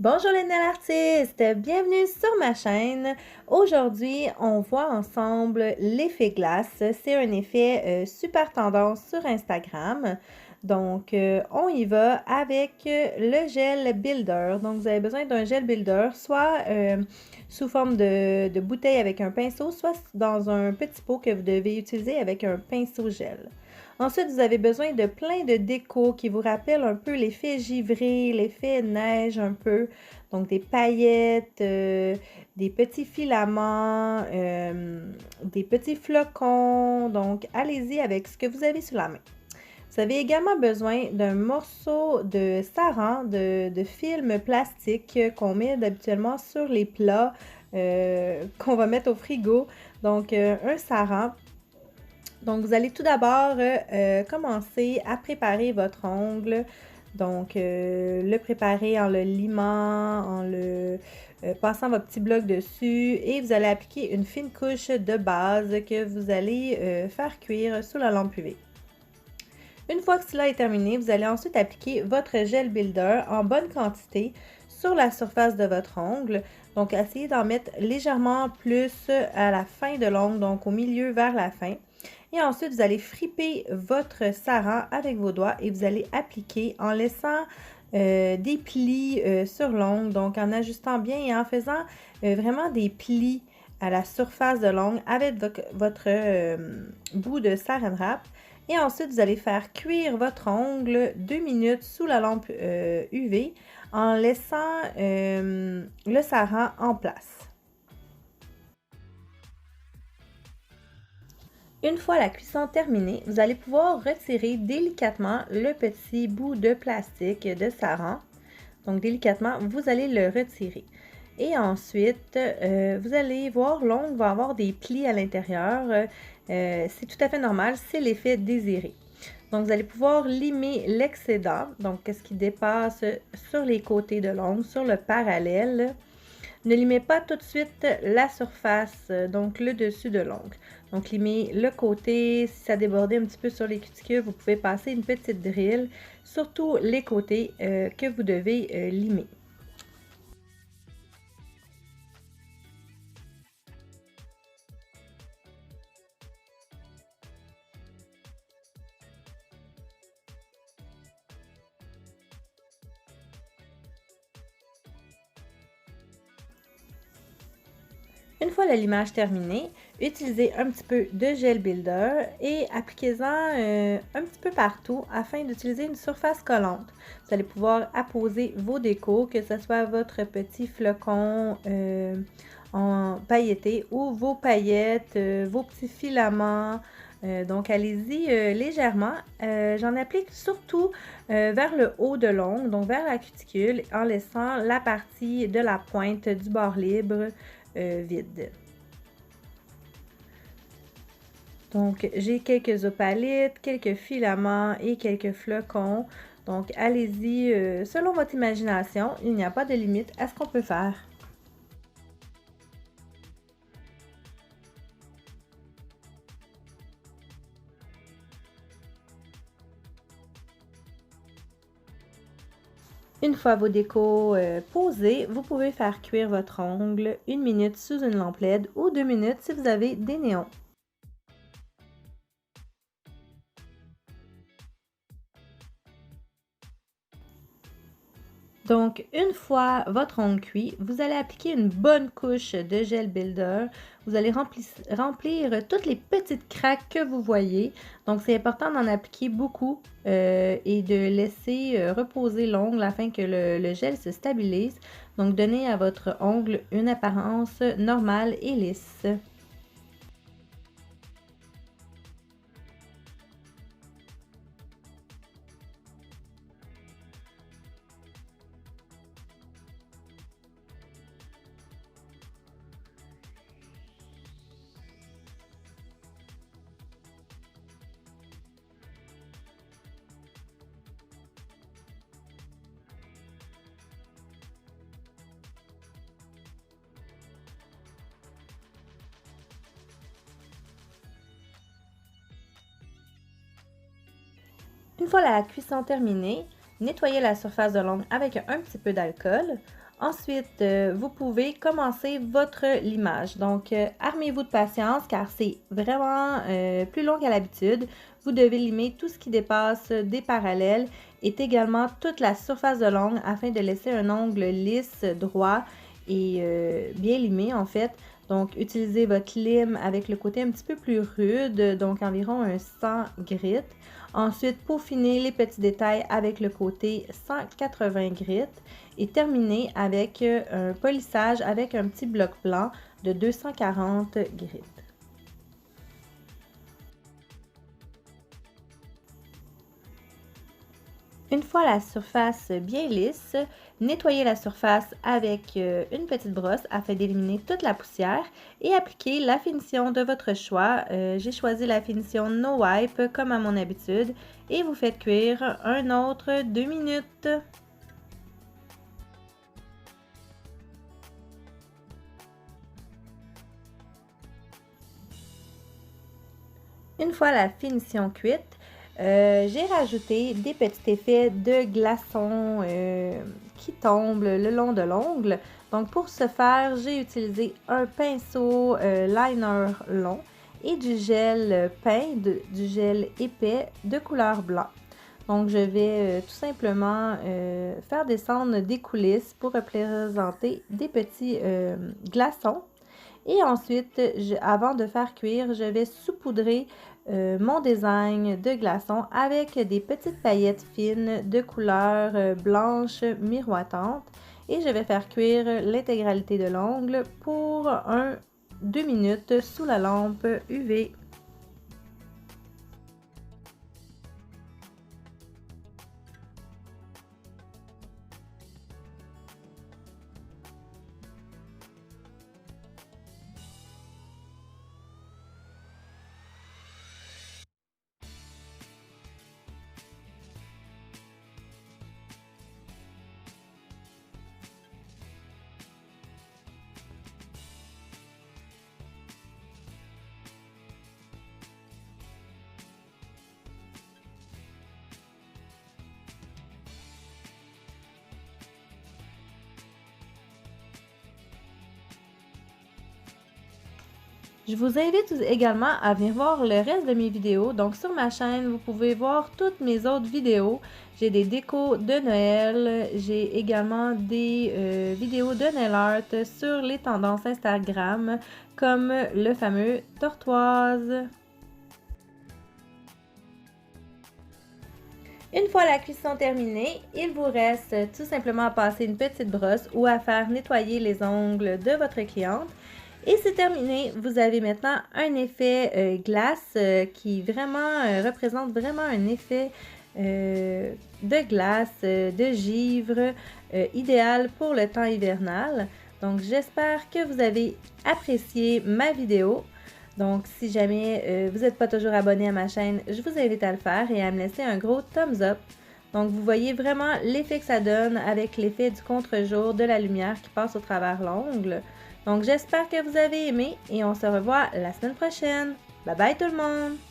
Bonjour les nails artistes, bienvenue sur ma chaîne. Aujourd'hui, on voit ensemble l'effet glace. C'est un effet super tendance sur Instagram. Donc, on y va avec le gel builder. Donc, vous avez besoin d'un gel builder, soit sous forme de bouteille avec un pinceau, soit dans un petit pot que vous devez utiliser avec un pinceau gel. Ensuite, vous avez besoin de plein de déco qui vous rappellent un peu l'effet givré, l'effet neige un peu. Donc, des paillettes, des petits filaments, des petits flocons. Donc, allez-y avec ce que vous avez sous la main. Vous avez également besoin d'un morceau de saran, de film plastique qu'on met habituellement sur les plats qu'on va mettre au frigo. Donc, un saran. Donc, vous allez tout d'abord commencer à préparer votre ongle. Donc, le préparer en le limant, en le passant votre petit bloc dessus et vous allez appliquer une fine couche de base que vous allez faire cuire sous la lampe UV. Une fois que cela est terminé, vous allez ensuite appliquer votre gel builder en bonne quantité sur la surface de votre ongle. Donc, essayez d'en mettre légèrement plus à la fin de l'ongle, donc au milieu vers la fin. Et ensuite, vous allez friper votre saran avec vos doigts et vous allez appliquer en laissant des plis sur l'ongle, donc en ajustant bien et en faisant vraiment des plis à la surface de l'ongle avec votre bout de saran wrap. Et ensuite, vous allez faire cuire votre ongle 2 minutes sous la lampe UV en laissant le saran en place. Une fois la cuisson terminée, vous allez pouvoir retirer délicatement le petit bout de plastique de saran. Donc, délicatement, vous allez le retirer. Et ensuite, vous allez voir, l'ongle va avoir des plis à l'intérieur. C'est tout à fait normal, c'est l'effet désiré. Donc, vous allez pouvoir limer l'excédent, donc ce qui dépasse sur les côtés de l'ongle, sur le parallèle. Ne limez pas tout de suite la surface, donc le dessus de l'ongle. Donc, limez le côté. Si ça débordait un petit peu sur les cuticules, vous pouvez passer une petite drille, surtout les côtés que vous devez limer. Une fois le limage terminé, utilisez un petit peu de gel builder et appliquez-en un petit peu partout afin d'utiliser une surface collante. Vous allez pouvoir apposer vos décos, que ce soit votre petit flocon en pailleté ou vos paillettes, vos petits filaments. Donc, allez-y légèrement. J'en applique surtout vers le haut de l'ongle, donc vers la cuticule, en laissant la partie de la pointe du bord libre vide. Donc, j'ai quelques opalites, quelques filaments et quelques flocons. Donc, allez-y selon votre imagination. Il n'y a pas de limite à ce qu'on peut faire. Une fois vos décos posés, vous pouvez faire cuire votre ongle 1 minute sous une lampe LED ou 2 minutes si vous avez des néons. Donc, une fois votre ongle cuit, vous allez appliquer une bonne couche de gel builder. Vous allez remplir toutes les petites craques que vous voyez. Donc, c'est important d'en appliquer beaucoup et de laisser reposer l'ongle afin que le gel se stabilise. Donc, donnez à votre ongle une apparence normale et lisse. Une fois la cuisson terminée, nettoyez la surface de l'ongle avec un petit peu d'alcool. Ensuite, vous pouvez commencer votre limage. Donc, armez-vous de patience car c'est vraiment plus long qu'à l'habitude. Vous devez limer tout ce qui dépasse des parallèles et également toute la surface de l'ongle afin de laisser un ongle lisse, droit et bien limé en fait. Donc, utilisez votre lime avec le côté un petit peu plus rude, donc environ un 100 grit. Ensuite, peaufinez les petits détails avec le côté 180 grit et terminez avec un polissage avec un petit bloc blanc de 240 grit. Une fois la surface bien lisse, nettoyez la surface avec une petite brosse afin d'éliminer toute la poussière et appliquez la finition de votre choix. J'ai choisi la finition No Wipe comme à mon habitude et vous faites cuire un autre 2 minutes. Une fois la finition cuite, j'ai rajouté des petits effets de glaçons qui tombent le long de l'ongle. Donc pour ce faire, j'ai utilisé un pinceau liner long et du gel peint, du gel épais de couleur blanc. Donc je vais tout simplement faire descendre des coulisses pour représenter des petits glaçons. Et ensuite, avant de faire cuire, je vais saupoudrer mon design de glaçons avec des petites paillettes fines de couleur blanche miroitante. Et je vais faire cuire l'intégralité de l'ongle pour 2 minutes sous la lampe UV. Je vous invite également à venir voir le reste de mes vidéos. Donc sur ma chaîne, vous pouvez voir toutes mes autres vidéos. J'ai des décos de Noël, j'ai également des vidéos de nail art sur les tendances Instagram, comme le fameux tortoise. Une fois la cuisson terminée, il vous reste tout simplement à passer une petite brosse ou à faire nettoyer les ongles de votre cliente. Et c'est terminé, vous avez maintenant un effet glace qui vraiment représente vraiment un effet de glace, de givre, idéal pour le temps hivernal. Donc j'espère que vous avez apprécié ma vidéo. Donc si jamais vous n'êtes pas toujours abonné à ma chaîne, je vous invite à le faire et à me laisser un gros thumbs up. Donc vous voyez vraiment l'effet que ça donne avec l'effet du contre-jour de la lumière qui passe au travers l'ongle. Donc j'espère que vous avez aimé et on se revoit la semaine prochaine. Bye bye tout le monde!